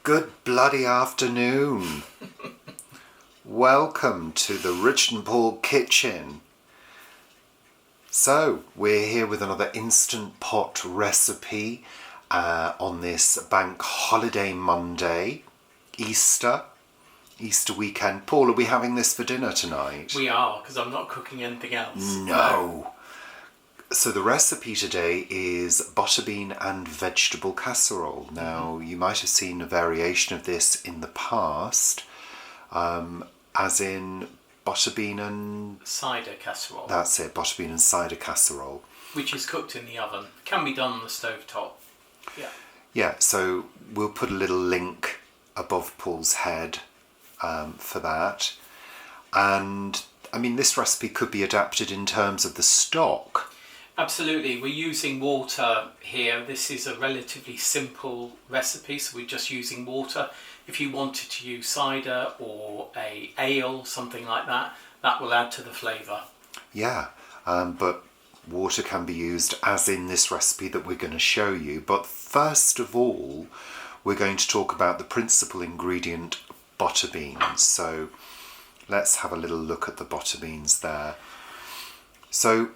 Good bloody afternoon. Welcome to the Rich and Paul kitchen. So, we're here with another Instant Pot recipe on this bank holiday Monday, Easter weekend. Paul, are we having this for dinner tonight? We are, because I'm not cooking anything else. No. So the recipe today is butterbean and vegetable casserole. Now, you might have seen a variation of this in the past, as in butterbean and... cider casserole. That's it, butterbean and cider casserole. Which is cooked in the oven. Can be done on the stovetop. Yeah. Yeah, so we'll put a little link above Paul's head for that. And, I mean, this recipe could be adapted in terms of the stock. Absolutely. We're using water here. This is a relatively simple recipe, so we're just using water. If you wanted to use cider or a ale, something like that, that will add to the flavour. Yeah, but water can be used as in this recipe that we're going to show you. But first of all, we're going to talk about the principal ingredient, butterbeans. So let's have a little look at the butterbeans there. So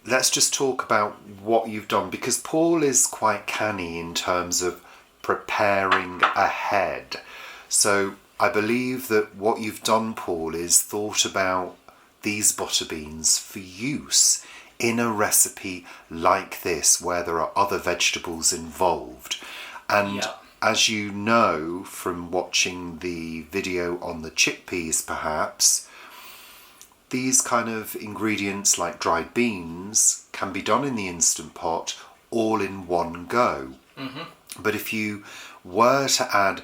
let's just talk about what you've done, because Paul is quite canny in terms of preparing ahead. So I believe that what you've done, Paul, is thought about these butterbeans for use in a recipe like this where there are other vegetables involved. And as you know from watching the video on the chickpeas perhaps, these kind of ingredients like dried beans can be done in the Instant Pot all in one go. But if you were to add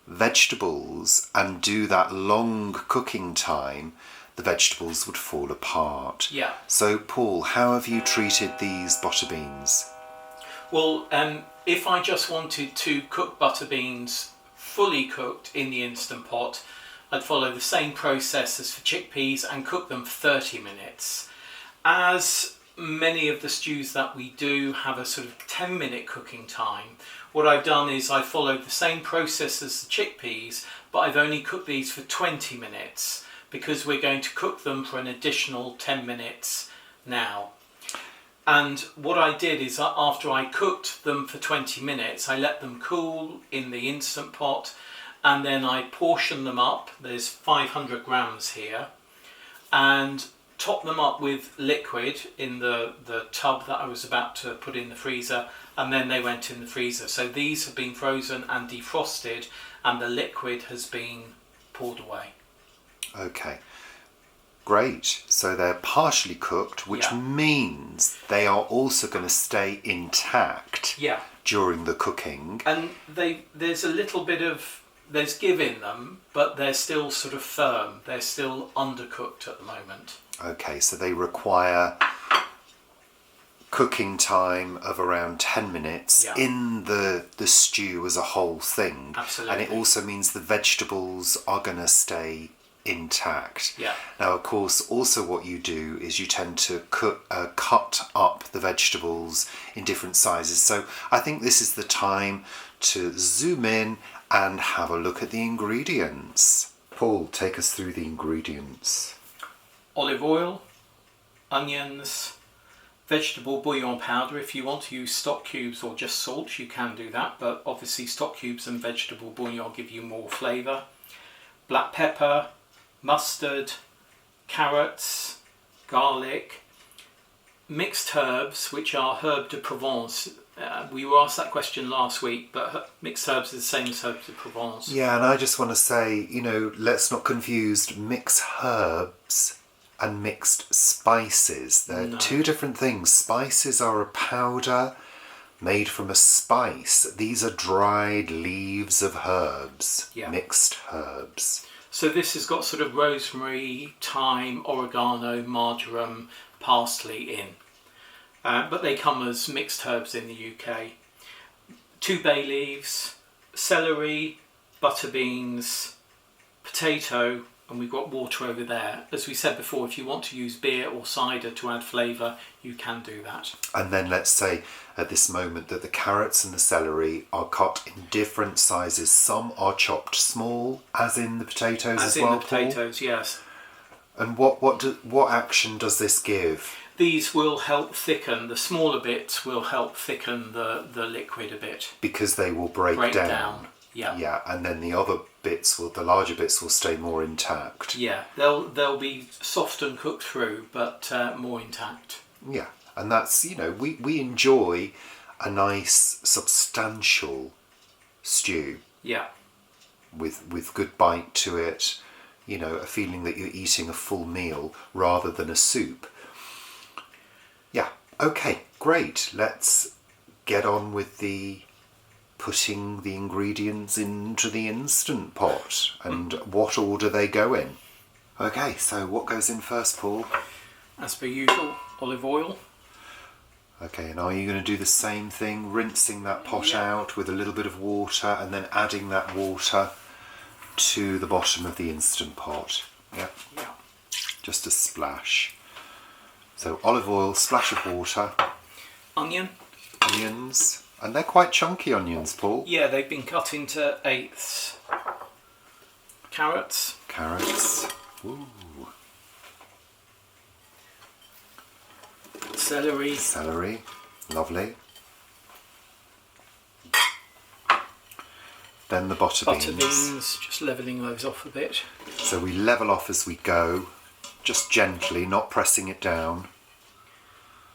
vegetables and do that long cooking time, the vegetables would fall apart. Yeah. So Paul, how have you treated these butterbeans? Well, if I just wanted to cook butterbeans fully cooked in the Instant Pot, I'd follow the same process as for chickpeas and cook them for 30 minutes. As many of the stews that we do have a sort of 10-minute cooking time, what I've done is I followed the same process as the chickpeas, but I've only cooked these for 20 minutes because we're going to cook them for an additional 10 minutes now. And what I did is after I cooked them for 20 minutes, I let them cool in the Instant Pot, and then I portion them up. There's 500 grams here, and top them up with liquid in the tub that I was about to put in the freezer, and then they went in the freezer. So these have been frozen and defrosted, and the liquid has been poured away. Okay, great. So they're partially cooked, which means they are also going to stay intact during the cooking. And there's a little bit of... there's give in them, but they're still sort of firm. They're still undercooked at the moment. Okay, so they require cooking time of around 10 minutes in the stew as a whole thing. Absolutely. And it also means the vegetables are going to stay intact. Yeah. Now, of course, also what you do is you tend to cut up the vegetables in different sizes. So I think this is the time to zoom in and have a look at the ingredients. Paul, take us through the ingredients. Olive oil, onions, vegetable bouillon powder. If you want to use stock cubes or just salt, you can do that, but obviously stock cubes and vegetable bouillon give you more flavour. Black pepper, mustard, carrots, garlic, mixed herbs, which are herb de Provence. We were asked that question last week, but mixed herbs is the same as herbs de Provence. Yeah, and I just want to say, let's not confuse mixed herbs and mixed spices. They're two different things. Spices are a powder made from a spice. These are dried leaves of herbs, mixed herbs. So this has got sort of rosemary, thyme, oregano, marjoram, parsley in. But they come as mixed herbs in the UK. 2 bay leaves, celery, butterbeans, potato, and we've got water over there. As we said before, if you want to use beer or cider to add flavour, you can do that. And then let's say at this moment that the carrots and the celery are cut in different sizes. Some are chopped small, as in the potatoes as well, As in the potatoes, yes. And what action does this give? These will help thicken, the smaller bits will help thicken the liquid a bit. Because they will break down. Yeah. Yeah, and then the other bits the larger bits will stay more intact. Yeah, they'll be soft and cooked through, but more intact. Yeah, and that's, we enjoy a nice substantial stew. Yeah. With good bite to it, a feeling that you're eating a full meal rather than a soup. Yeah, okay, great. Let's get on with putting the ingredients into the Instant Pot and what order they go in. Okay, so what goes in first, Paul? As per usual, olive oil. Okay, and are you going to do the same thing, rinsing that pot out with a little bit of water and then adding that water to the bottom of the Instant Pot? Yeah. Yeah. Just a splash. So olive oil, splash of water. Onions. And they're quite chunky onions, Paul. Yeah, they've been cut into eighths. Carrots. Ooh. Celery. Lovely. Then the Butterbeans. Butterbeans, just levelling those off a bit. So we level off as we go, just gently, not pressing it down.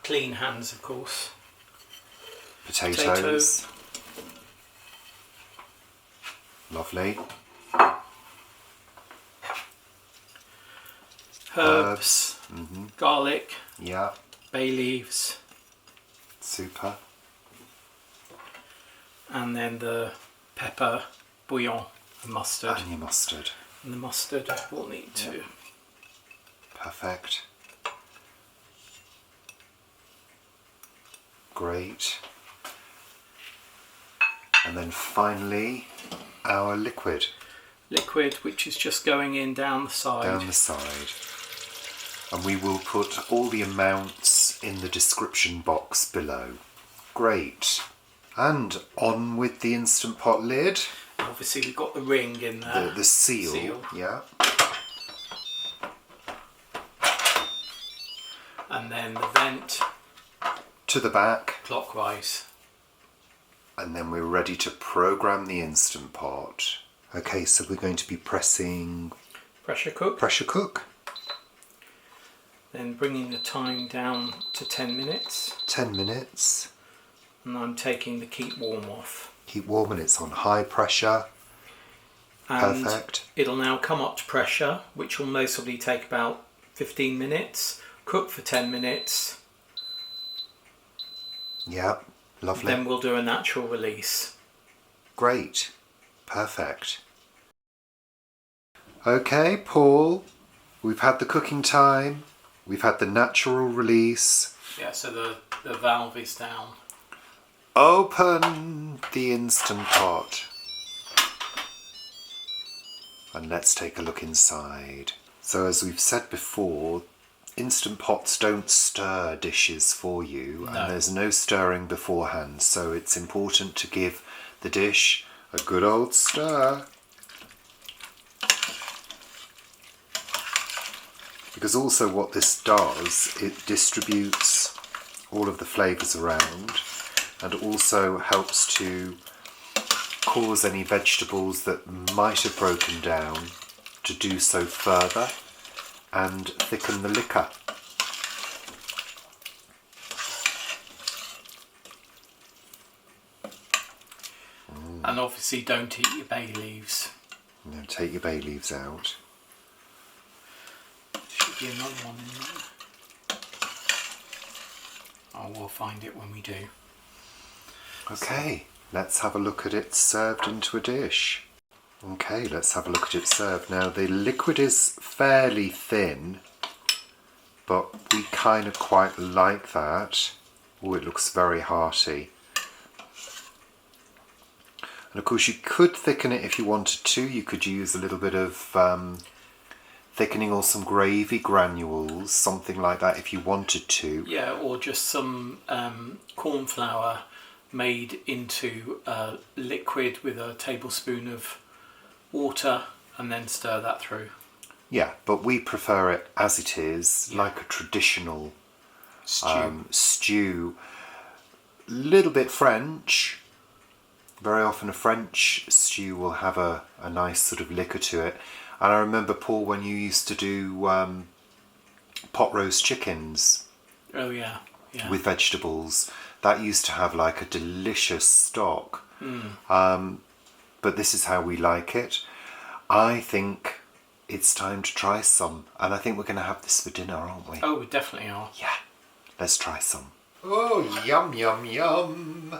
Clean hands, of course. Potatoes. Lovely. Herbs. Garlic. Yeah. Bay leaves. Super. And then the pepper, bouillon, and mustard. And your mustard. And the mustard will need to. Perfect. Great. And then finally, our liquid. Liquid, which is just going in down the side. Down the side. And we will put all the amounts in the description box below. Great. And on with the Instant Pot lid. Obviously we've got the ring in there. The seal. Yeah. And then the vent. To the back. Clockwise. And then we're ready to program the Instant Pot. Okay, so we're going to be pressing Pressure cook. pressure cook. Then bringing the time down to 10 minutes. 10 minutes. And I'm taking the keep warm off. Keep warm and it's on high pressure. And Perfect. it'll now come up to pressure, which will most probably take about 15 minutes. Cook for 10 minutes. Yeah, lovely. Then we'll do a natural release. Great. Perfect. Okay, Paul, we've had the cooking time. We've had the natural release. Yeah, so the valve is down. Open the Instant Pot. And let's take a look inside. So as we've said before, Instant Pots don't stir dishes for you, and there's no stirring beforehand, so it's important to give the dish a good old stir. Because also what this does, it distributes all of the flavours around and also helps to cause any vegetables that might have broken down to do so further and thicken the liquor. And obviously don't eat your bay leaves. Now take your bay leaves out. Should be another one in there. Oh, we'll find it when we do. Okay, let's have a look at it served into a dish. Okay, let's have a look at it served. Now the liquid is fairly thin, but we kind of quite like that. Oh, it looks very hearty. And of course you could thicken it if you wanted to. You could use a little bit of thickening or some gravy granules, something like that if you wanted to. Yeah, or just some corn flour made into liquid with a tablespoon of water and then stir that through. Yeah, but we prefer it as it is, Yeah. like a traditional Stew. stew. Little bit French. Very often a French stew will have a nice sort of liquor to it. And I remember, Paul, when you used to do pot roast chickens Oh yeah, yeah. with vegetables, that used to have like a delicious stock. But this is how we like it. I think it's time to try some, and I think we're going to have this for dinner, aren't we? Oh, we definitely are. Yeah, let's try some. Oh, yum, yum, yum.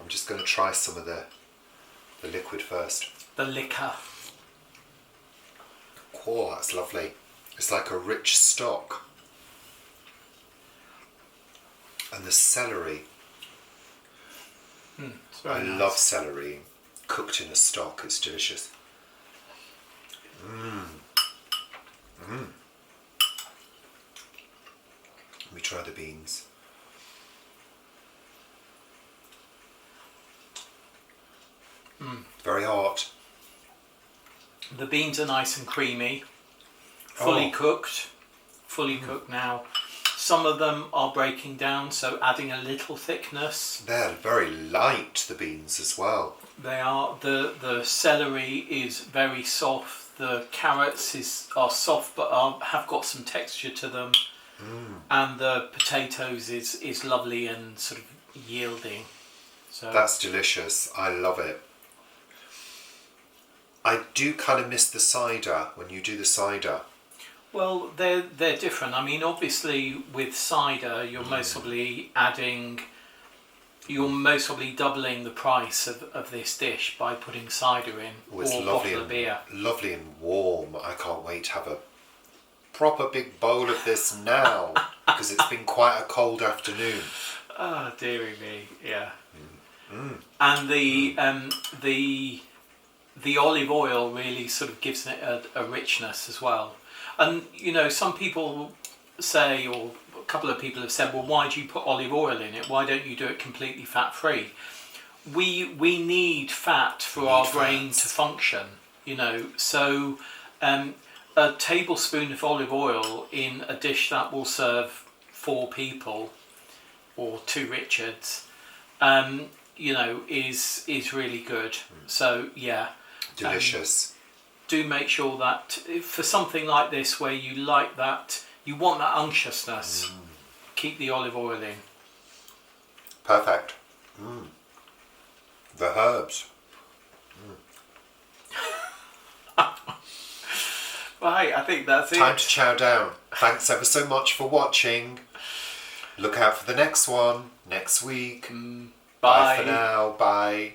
I'm just going to try some of the liquid first. The liquor. Oh, that's lovely. It's like a rich stock. And the celery. It's very I nice. love celery. Cooked in a stock, it's delicious. Let me try the beans. Very hot. The beans are nice and creamy, fully Oh. cooked, now. Some of them are breaking down, so adding a little thickness. They're very light, the beans as well. They are. The celery is very soft. The carrots are soft but have got some texture to them. And the potatoes is lovely and sort of yielding. So That's delicious. I love it. I do kind of miss the cider when you do the cider. well, they're different. I mean, obviously with cider, you're most probably doubling the price of this dish by putting cider in, Oh, it's or a lovely bottle of beer. lovely and warm. I can't wait to have a proper big bowl of this now because it's been quite a cold afternoon. Oh, dearie me, yeah. And the olive oil really sort of gives it a richness as well. And you know, some people say, or a couple of people have said, well, why do you put olive oil in it? Why don't you do it completely fat free? We need fat for our brain to function, you know. So a tablespoon of olive oil in a dish that will serve 4 people or 2 Richards, you know, is really good. So yeah, Delicious. do make sure that for something like this where you like that, you want that unctuousness, keep the olive oil in. Perfect. The herbs. Right, I think that's Time it. to chow down. Thanks ever so much for watching. Look out for the next one next week. Bye for now. Bye.